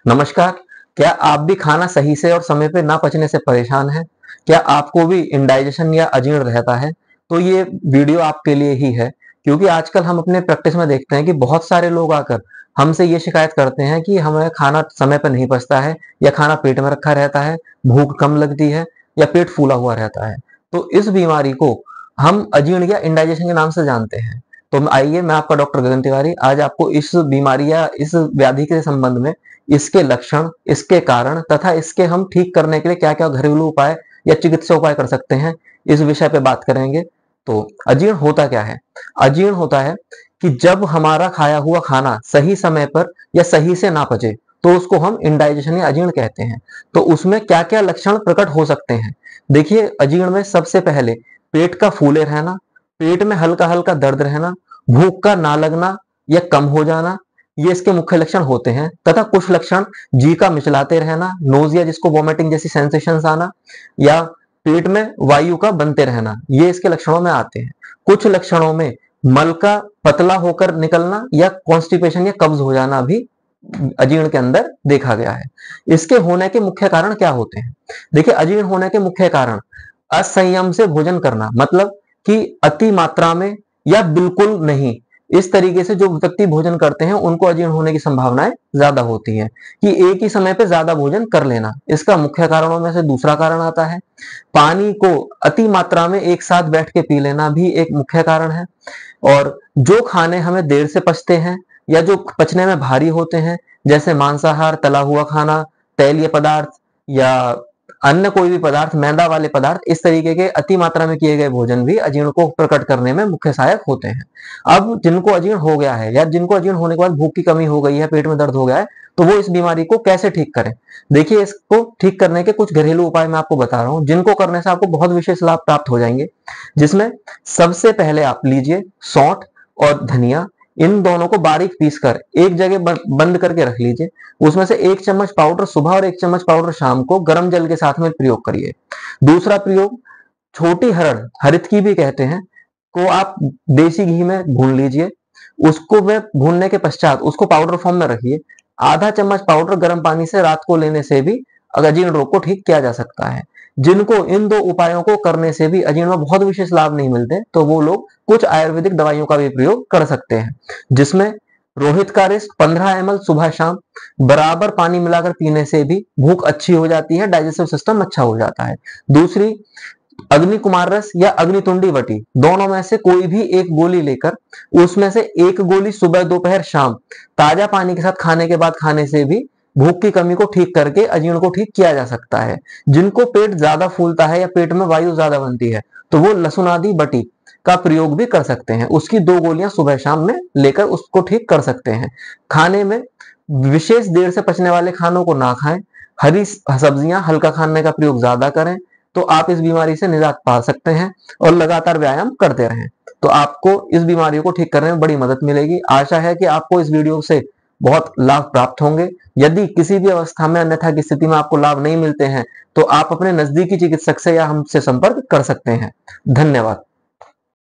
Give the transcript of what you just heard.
नमस्कार। क्या आप भी खाना सही से और समय पे ना पचने से परेशान हैं? क्या आपको भी इंडाइजेशन या अजीर्ण रहता है? तो ये वीडियो आपके लिए ही है, क्योंकि आजकल हम अपने प्रैक्टिस में देखते हैं कि बहुत सारे लोग आकर हमसे ये शिकायत करते हैं कि हमें खाना समय पे नहीं पचता है या खाना पेट में रखा रहता है, भूख कम लगती है या पेट फूला हुआ रहता है। तो इस बीमारी को हम अजीर्ण या इंडाइजेशन के नाम से जानते हैं। तो आइए, मैं आपका डॉक्टर गगन तिवारी आज आपको इस बीमारी या इस व्याधि के संबंध में, इसके लक्षण, इसके कारण तथा इसके हम ठीक करने के लिए क्या-क्या घरेलू उपाय या चिकित्सा उपाय कर सकते हैं, इस विषय पे बात करेंगे। तो अजीर्ण होता क्या है? अजीर्ण होता है कि जब हमारा खाया हुआ खाना सही समय पर या सही से ना पचे, तो उसको हम इंडाइजेशन या अजीर्ण कहते हैं। तो उसमें क्या-क्या लक्षण प्रकट हो सकते हैं? देखिए, अजीर्ण में सबसे पहले पेट का फूले रहना, पेट में हल्का-हल्का दर्द रहना, भूख का ना लगना या कम हो जाना, ये इसके मुख्य लक्षण होते हैं। तथा कुछ लक्षण जी का मिचलाते रहना, नोजिया जिसको वोमिटिंग जैसी सेंसेशंस आना या पेट में वायु का बनते रहना, ये इसके लक्षणों में आते हैं। कुछ लक्षणों में मल का पतला होकर निकलना या कॉन्स्टिपेशन या कब्ज हो जाना भी अजीर्ण के अंदर देखा गया है। इसके होने के मुख्य कारण क्या होते हैं? देखिए, अजीर्ण होने के मुख्य कारण असंयम से भोजन करना, मतलब कि अति मात्रा में या बिल्कुल नहीं, इस तरीके से जो व्यक्ति भोजन करते हैं उनको अजीर्ण होने की संभावनाएं ज्यादा होती हैं। कि एक ही समय पे ज्यादा भोजन कर लेना, इसका मुख्य कारणों में से दूसरा कारण आता है। पानी को अति मात्रा में एक साथ बैठ के पी लेना भी एक मुख्य कारण है। और जो खाने हमें देर से पचते हैं या जो पचने में भारी होते हैं, जैसे मांसाहार, तला हुआ खाना, तैलीय पदार्थ या अन्य कोई भी पदार्थ, मैदा वाले पदार्थ, इस तरीके के अति मात्रा में किए गए भोजन भी अजीर्ण को प्रकट करने में मुख्य सहायक होते हैं। अब जिनको अजीर्ण हो गया है या जिनको अजीर्ण होने के बाद भूख की कमी हो गई है, पेट में दर्द हो गया है, तो वो इस बीमारी को कैसे ठीक करें? देखिए, इसको ठीक करने के कुछ घरेलू उपाय मैं आपको बता रहा हूँ, जिनको करने से आपको बहुत विशेष लाभ प्राप्त हो जाएंगे। जिसमें सबसे पहले आप लीजिए सौंठ और धनिया, इन दोनों को बारीक पीसकर एक जगह बंद करके रख लीजिए। उसमें से 1 चम्मच पाउडर सुबह और 1 चम्मच पाउडर शाम को गर्म जल के साथ में प्रयोग करिए। दूसरा प्रयोग, छोटी हरड़, हरितकी भी कहते हैं, को आप देसी घी में भून लीजिए। उसको में भूनने के पश्चात उसको पाउडर फॉर्म में रखिए। आधा चम्मच पाउडर गर्म पानी से रात को लेने से भी अजीर्ण रोग को ठीक किया जा सकता है। जिनको इन 2 उपायों को करने से भी अजीर्ण में बहुत विशेष लाभ नहीं मिलते, तो वो लोग कुछ आयुर्वेदिक दवाइयों का भी प्रयोग कर सकते हैं, जिसमें रोहित का रस 15 ml सुबह शाम बराबर पानी मिलाकर पीने से भी भूख अच्छी हो जाती है, डाइजेस्टिव सिस्टम अच्छा हो जाता है। दूसरी, अग्नि कुमार रस या अग्नितुंडी वटी, दोनों में से कोई भी एक गोली लेकर उसमें से एक गोली सुबह, दोपहर, शाम ताजा पानी के साथ खाने के बाद खाने से भी भूख की कमी को ठीक करके अजीर्ण को ठीक किया जा सकता है। जिनको पेट ज्यादा फूलता है या पेट में वायु ज्यादा बनती है, तो वो लहसुन आदि बटी का प्रयोग भी कर सकते हैं। उसकी 2 गोलियां सुबह शाम में लेकर उसको ठीक कर सकते हैं। खाने में विशेष देर से पचने वाले खानों को ना खाएं, हरी सब्जियां, हल्का खाने का प्रयोग ज्यादा करें, तो आप इस बीमारी से निजात पा सकते हैं। और लगातार व्यायाम करते रहें, तो आपको इस बीमारी को ठीक करने में बड़ी मदद मिलेगी। आशा है कि आपको इस वीडियो से बहुत लाभ प्राप्त होंगे। यदि किसी भी अवस्था में, अन्यथा की स्थिति में आपको लाभ नहीं मिलते हैं, तो आप अपने नजदीकी चिकित्सक से या हमसे संपर्क कर सकते हैं। धन्यवाद।